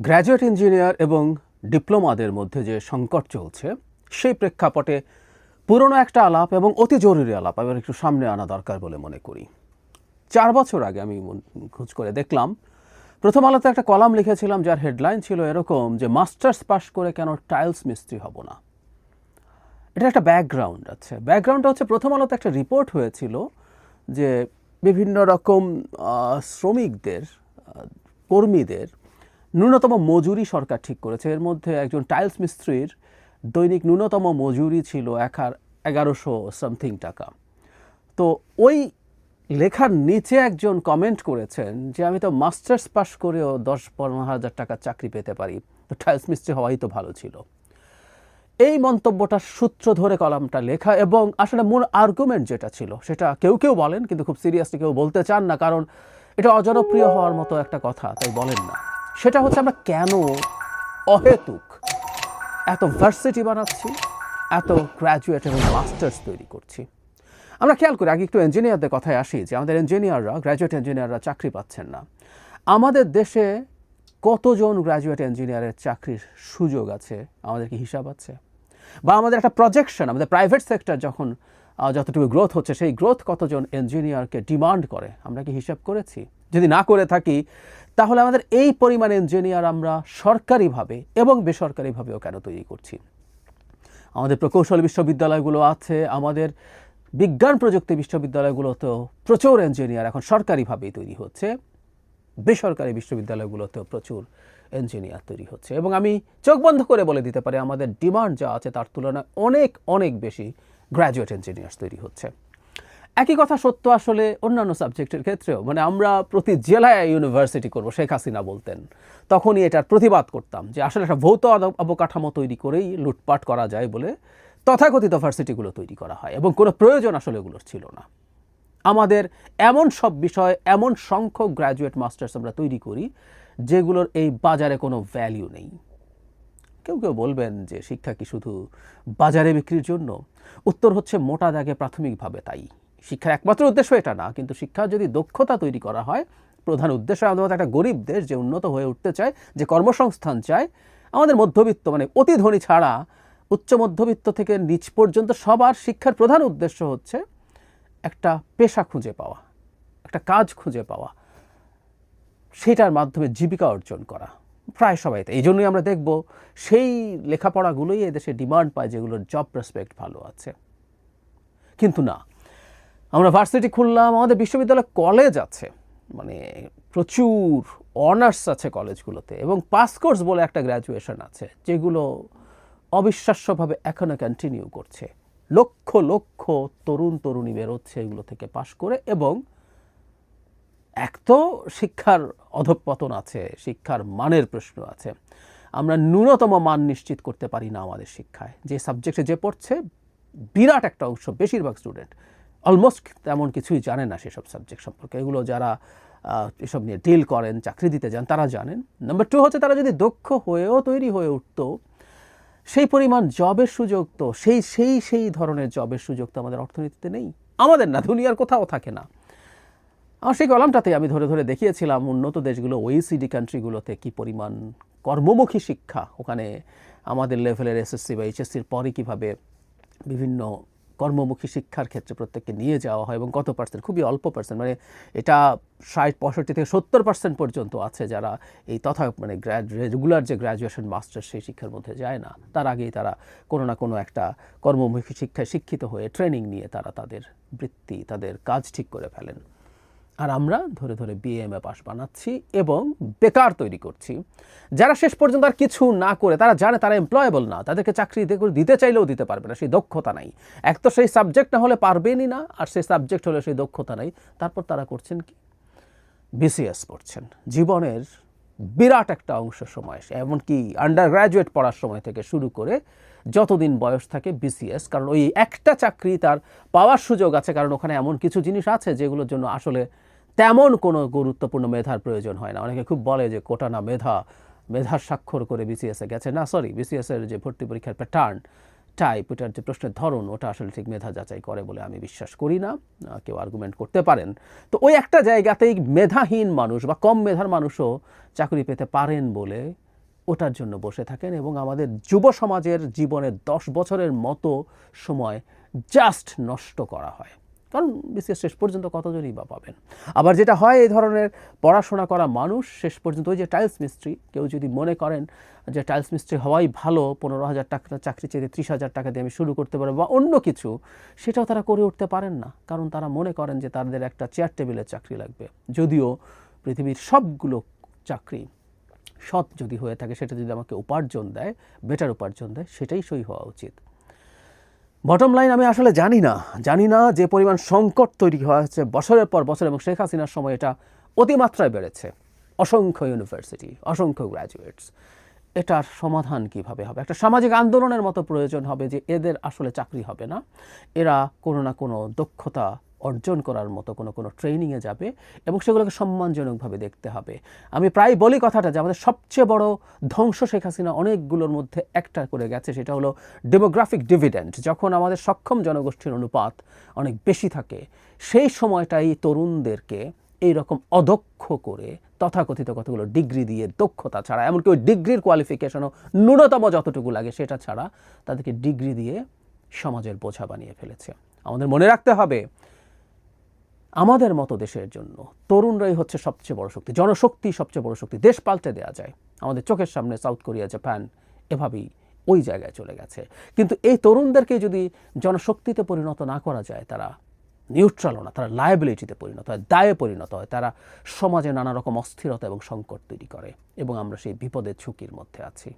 Graduate engineer এবং ডিপ্লোমাদের মধ্যে যে সংকট চলছে সেই প্রেক্ষাপটে পুরনো একটা আলাপ এবং অতি জরুরি আলাপ আবার একটু সামনে আনা দরকার বলে মনে করি। 4 বছর আগে আমি খোঁজ করে দেখলাম, প্রথম আলোতে একটা কলাম লিখেছিলাম যার হেডলাইন ছিল এরকম যে মাস্টার্স পাস করে কেন টাইলস মিস্ত্রি হব না। এটা একটা ব্যাকগ্রাউন্ড আছে। ব্যাকগ্রাউন্ডটা হচ্ছে প্রথম আলোতে একটা রিপোর্ট হয়েছিল যে বিভিন্ন রকম শ্রমিকদের কর্মীদের ন্যূনতম মজুরি সরকার ঠিক করেছে। এর মধ্যে একজন টাইলস মিস্ত্রির দৈনিক ন্যূনতম মজুরি ছিল 1100 সামথিং টাকা। তো ওই লেখার নিচে একজন কমেন্ট করেছেন যে আমি তো মাস্টার্স পাস করেও 10-15 হাজার টাকা চাকরি পেতে পারি, তো টাইলস মিস্ত্রি হওয়াই তো ভালো ছিল। এই মন্তব্যটার সূত্র ধরে কলামটা লেখা, এবং আসলে মূল আর্গুমেন্ট যেটা ছিল সেটা কেউ কেউ বলেন কিন্তু খুব সিরিয়াসলি কেউ বলতে চান না, কারণ এটা অজনপ্রিয় হওয়ার মতো একটা কথা, তাই বলেন না। সেটা হচ্ছে আমরা কেন অহেতুক এত ভার্সিটি বানাচ্ছি, এত গ্র্যাজুয়েট এবং মাস্টার্স তৈরি করছি। আমরা খেয়াল করি, আগে একটু ইঞ্জিনিয়ারদের কথায় আসি, যে আমাদের ইঞ্জিনিয়াররা, গ্র্যাজুয়েট ইঞ্জিনিয়াররা চাকরি পাচ্ছেন না। আমাদের দেশে কতজন গ্র্যাজুয়েট ইঞ্জিনিয়ারের চাকরির সুযোগ আছে আমাদের কি হিসাব আছে? বা আমাদের একটা প্রজেকশন, আমাদের প্রাইভেট সেক্টর যখন যতটুকু গ্রোথ হচ্ছে সেই গ্রোথ কতজন ইঞ্জিনিয়ারকে ডিমান্ড করে আমরা কি হিসাব করেছি? যদি না করে থাকি তাহলে আমাদের এই পরিমাণ ইঞ্জিনিয়ার আমরা সরকারিভাবে এবং বেসরকারিভাবেও কেন তৈরি করছি? আমাদের প্রকৌশল বিশ্ববিদ্যালয়গুলো আছে, আমাদের বিজ্ঞান প্রযুক্তি বিশ্ববিদ্যালয়গুলোতেও প্রচুর ইঞ্জিনিয়ার এখন সরকারিভাবেই তৈরি হচ্ছে, বেসরকারি বিশ্ববিদ্যালয়গুলোতেও প্রচুর ইঞ্জিনিয়ার তৈরি হচ্ছে। এবং আমি চোখ বন্ধ করে বলে দিতে পারি আমাদের ডিমান্ড যা আছে তার তুলনায় অনেক অনেক বেশি গ্র্যাজুয়েট ইঞ্জিনিয়ার্স তৈরি হচ্ছে। একই কথা সত্য আসলে অন্যান্য সাবজেক্টের ক্ষেত্রেও। মানে আমরা প্রতি জেলায় ইউনিভার্সিটি করব, শেখ হাসিনা বলতেন, তখনই এটার প্রতিবাদ করতাম যে আসলে একটা ভৌত অবকাঠামো তৈরি করেই লুটপাট করা যায় বলে তথাকথিত ভার্সিটিগুলো তৈরি করা হয়, এবং কোনো প্রয়োজন আসলে এগুলোর ছিল না। আমাদের এমন সব বিষয়, এমন সংখ্যক গ্র্যাজুয়েট মাস্টার্স আমরা তৈরি করি যেগুলোর এই বাজারে কোনো ভ্যালিউ নেই। কেউ কেউ বলবেন যে শিক্ষা কি শুধু বাজারে বিক্রির জন্য? উত্তর হচ্ছে মোটা দাগে প্রাথমিকভাবে তাই। শিক্ষার একমাত্র উদ্দেশ্য এটা না, কিন্তু শিক্ষার যদি দক্ষতা তৈরি করা হয়, প্রধান উদ্দেশ্য আমাদের একটা গরিব দেশ যে উন্নত হয়ে উঠতে চায়, যে কর্মসংস্থান চায়, আমাদের মধ্যবিত্ত মানে অতি ধনী ছাড়া উচ্চ মধ্যবিত্ত থেকে নিচ পর্যন্ত সবার শিক্ষার প্রধান উদ্দেশ্য হচ্ছে একটা পেশা খুঁজে পাওয়া, একটা কাজ খুঁজে পাওয়া, সেটার মাধ্যমে জীবিকা অর্জন করা। প্রায় সবাই তাই। এই জন্যই আমরা দেখব সেই লেখাপড়াগুলোই এদেশে ডিমান্ড পায় যেগুলোর জব প্রসপেক্ট ভালো আছে। কিন্তু না, আমরা ভার্সিটি খুললাম, আমাদের বিশ্ববিদ্যালয় কলেজ আছে, মানে প্রচুর অনার্স আছে কলেজগুলোতে, এবং পাস কোর্স বলে একটা গ্র্যাজুয়েশন আছে যেগুলো অবিশ্বাস্যভাবে এখনও কন্টিনিউ করছে। লক্ষ লক্ষ তরুণ তরুণী বেরোচ্ছে এগুলো থেকে পাশ করে, এবং এক তো শিক্ষার অধঃপতন আছে, শিক্ষার মানের প্রশ্ন আছে। আমরা ন্যূনতম মান নিশ্চিত করতে পারি না আমাদের শিক্ষায়। যে সাবজেক্টে যে পড়ছে বিরাট একটা অংশ, বেশিরভাগ স্টুডেন্ট অলমোস্ট তেমন কিছুই জানে না সেসব সাবজেক্ট সম্পর্কে। এগুলো যারা এসব নিয়ে ডিল করেন, চাকরি দিতে যান, তারা জানেন। নাম্বার 2 হচ্ছে তারা যদি দক্ষ হয়েও তৈরি হয়ে উঠতো, সেই পরিমাণ জবের সুযোগ তো সেই ধরনের জবের সুযোগ তো আমাদের অর্থনীতিতে নেই, আমাদের না, দুনিয়ার কোথাও থাকে না। আমার সেই কলামটাতে আমি ধরে ধরে দেখিয়েছিলাম উন্নত দেশগুলো, OECD কান্ট্রিগুলোতে কী পরিমাণ কর্মমুখী শিক্ষা, ওখানে আমাদের লেভেলের এসএসসি বা এইচএসসির পরে কীভাবে বিভিন্ন কর্মমুখী শিক্ষার ক্ষেত্রে প্রত্যেককে নিয়ে যাওয়া হয়, এবং কত পার্সেন্ট, খুবই অল্প পার্সেন্ট, মানে এটা 60-65 থেকে 70% পর্যন্ত আছে যারা এই মানে রেগুলার যে গ্র্যাজুয়েশন মাস্টার সেই শিক্ষার মধ্যে যায় না। তার আগেই তারা কোনো না কোনো একটা কর্মমুখী শিক্ষায় শিক্ষিত হয়ে ট্রেনিং নিয়ে তারা তাদের বৃত্তি, তাদের কাজ ঠিক করে ফেলেন। আর আমরা ধরে ধরে বিএমএ পাস বানাচ্ছি এবং বেকার তৈরি করছি, যারা শেষ পর্যন্ত আর কিছু না করে, তারা জানে তারা এমপ্লয়েবল না, তাদেরকে চাকরি দিতে চাইলেও দিতে পারবে না, সেই দক্ষতা নাই। এক তো সেই সাবজেক্ট না হলে পারবেনই না, আর সেই সাবজেক্ট হলে সেই দক্ষতা নাই। তারপর তারা করছেন কি? বিসিএস পড়ছেন। জীবনের বিরাট একটা অংশ সময়, এমনকি আন্ডার গ্র্যাজুয়েট পড়ার সময় থেকে শুরু করে যতদিন বয়স থাকে বিসিএস, কারণ ওই একটা চাকরি তার পাওয়ার সুযোগ আছে, কারণ ওখানে এমন কিছু জিনিস আছে যেগুলোর জন্য আসলে তেমন কোনো গুরুত্বপূর্ণ মেধার প্রয়োজন হয় না। অনেকে খুব বলে যে কোটা না মেধার স্বাক্ষর করে বিসিএসে গেছে। না, সরি, বিসিএসের যে ভর্তি পরীক্ষার প্যাটার্ন, টাইপ, ওটার যে প্রশ্নের ধরন, ওটা আসলে ঠিক মেধা যাচাই করে বলে আমি বিশ্বাস করি না। কেউ আর্গুমেন্ট করতে পারেন। তো ওই একটা জায়গাতেই মেধাহীন মানুষ বা কম মেধার মানুষও চাকরি পেতে পারেন বলে ওটার জন্য বসে থাকেন এবং আমাদের যুব সমাজের জীবনে 10 বছরের মতো সময় জাস্ট নষ্ট করা হয়। কারণ বিশেষ শেষ পর্যন্ত কতজনই বা পাবেন। আবার যেটা হয়, এই ধরনের পড়াশোনা করা মানুষ শেষ পর্যন্ত ওই যে টাইলস মিস্ত্রি, কেউ যদি মনে করেন যে টাইলস মিস্ত্রি হওয়াই ভালো, 15,000 টাকা চাকরি চেয়ে 30,000 টাকা দিয়ে আমি শুরু করতে পারবো বা অন্য কিছু, সেটাও তারা করে উঠতে পারেন না। কারণ তারা মনে করেন যে তাদের একটা চেয়ার টেবিলের চাকরি লাগবে। যদিও পৃথিবীর সবগুলো চাকরি সৎ যদি হয়ে থাকে, সেটা যদি আমাকে উপার্জন দেয়, বেটার উপার্জন দেয়, সেটাই সই হওয়া উচিত। বটম লাইন, আমি আসলে জানি না যে পরিমাণ সংকট তৈরি হয়েছে বছরের পর বছর, এবং শেখ হাসিনার সময় এটা অতিমাত্রায় বেড়েছে। অসংখ্য ইউনিভার্সিটি, অসংখ্য গ্র্যাজুয়েটস, এটার সমাধান কিভাবে হবে? একটা সামাজিক আন্দোলনের মতো প্রয়োজন হবে যে এদের আসলে চাকরি হবে না, এরা কোনো না কোনো দক্ষতা অর্জন করার মতো কোনো ট্রেনিংয়ে যাবে এবং সেগুলোকে সম্মানজনকভাবে দেখতে হবে। আমি প্রায় বলি কথাটা যে আমাদের সবচেয়ে বড় ধ্বংস শেখ হাসিনা অনেকগুলোর মধ্যে একটা করে গেছে, সেটা হলো ডেমোগ্রাফিক ডিভিডেন্ড। যখন আমাদের সক্ষম জনগোষ্ঠীর অনুপাত অনেক বেশি থাকে, সেই সময়টাই তরুণদেরকে এইরকম অদক্ষ করে তথাকথিত কতগুলো ডিগ্রি দিয়ে, দক্ষতা ছাড়া, এমনকি ওই ডিগ্রির কোয়ালিফিকেশনও ন্যূনতম যতটুকু লাগে সেটা ছাড়া তাদেরকে ডিগ্রি দিয়ে সমাজের বোঝা বানিয়ে ফেলেছে। আমাদের মনে রাখতে হবে, আমাদের মতো দেশের জন্য তরুণরাই হচ্ছে সবচেয়ে বড় শক্তি, জনশক্তি সবচেয়ে বড় শক্তি। দেশ পাল্টে দেওয়া যায়। আমাদের চোখের সামনে সাউথ কোরিয়া, জাপান এভাবেই ওই জায়গায় চলে গেছে। কিন্তু এই তরুণদেরকে যদি জনশক্তিতে পরিণত না করা যায়, তারা নিউট্রালও না, তারা লায়াবিলিটিতে পরিণত হয়, দায়ে পরিণত হয়, তারা সমাজে নানা রকম অস্থিরতা এবং সংকট তৈরি করে এবং আমরা সেই বিপদের ঝুঁকির মধ্যে আছি।